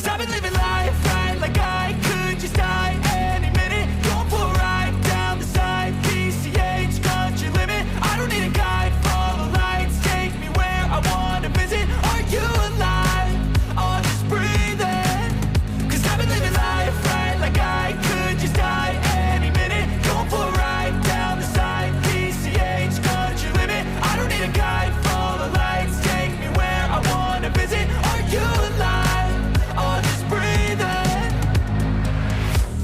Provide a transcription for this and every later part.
Cause I've been living life right like I could just die any minute. Going for a ride down the side, PCH, country limit. I don't need a guide, follow lights, take me where I wanna visit. Are you alive? Or just breathing? Cause I've been living life right like I could just die any minute. Going for a ride down the side, PCH, country limit. I don't need a guide, follow lights, take me where I wanna visit. Are you alive? Or just breathing?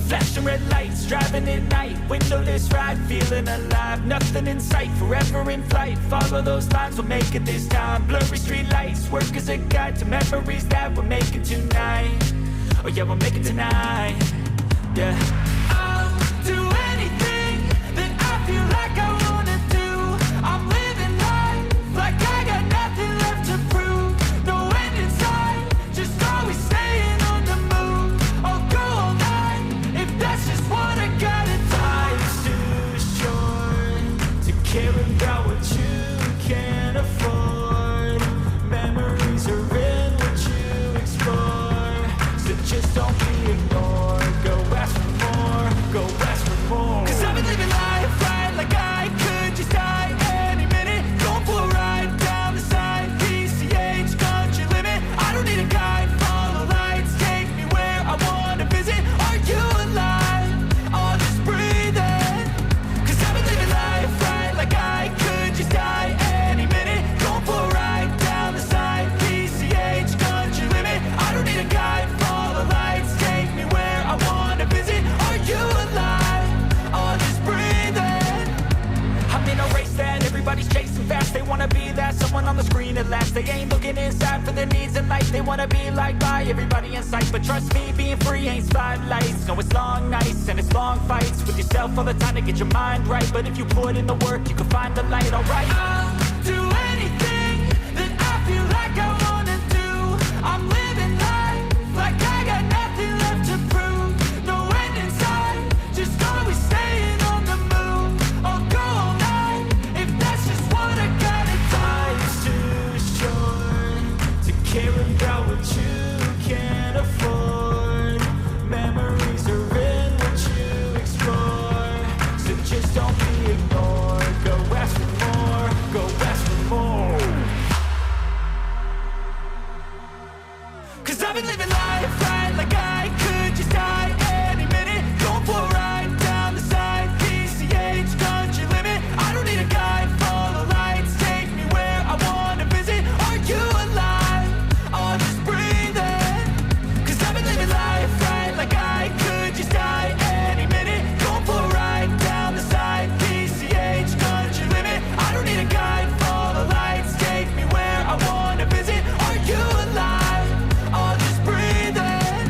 Flashing red lights, driving at night, windowless ride, feeling alive. Nothing in sight, forever in flight. Follow those lines, we'll make it this time. Blurry street lights, work as a guide to memories that we're making tonight. Oh yeah, we'll make it tonight. Yeah. I'll do anything that I feel like I wanna do. I'm living life like I got nothing left to prove. No end in sight, just always staying on the move. I'll go all night if that's just what I gotta do. Life's too short to care about what you can't afford. Memories are in what you explore, so just don't be ignored. Go ask for more, go ask for more. Cause I've been living life right like I could just die any minute. Going for a ride down the side, PCH, country limit. I don't need a guide, follow lights, take me where I wanna visit. Are you alive? Or just breathing? Cause I've been living life right like I could just die any minute. Going for a ride down the side, PCH, country limit. I don't need a guide, follow lights, take me where I wanna visit. Are you alive? Or just breathing? I'm in a race that everybody's chasing fast. They wanna be that someone on the screen at last. They ain't looking inside for their needs in life. They wanna be liked by everybody in sight. But trust me, being free ain't spotlights. No, it's long nights and it's long fights with yourself all the time to get your mind right. But if you put in the work, you can find the light, alright? I'll do anything that I feel like I wanna do. I'm living life like I got nothing left to prove. No end in sight, just always staying on the move. I'll go all night if that's just what I gotta do. Life's too short to care about what you can't afford. Memories are in what you explore, so just don't be ignored. Go ask for more, go ask for more. Cause I've been living life right like I could just die any minute. Going for a ride down the side, PCH, country limit. I don't need a guide, follow lights, take me where I wanna visit. Are you alive? Or just breathing? Cause I've been living life right like I could just die any minute. Going for a ride down the side, PCH, country limit. I don't need a guide, follow lights, take me where I wanna visit. Are you alive? Or just breathing?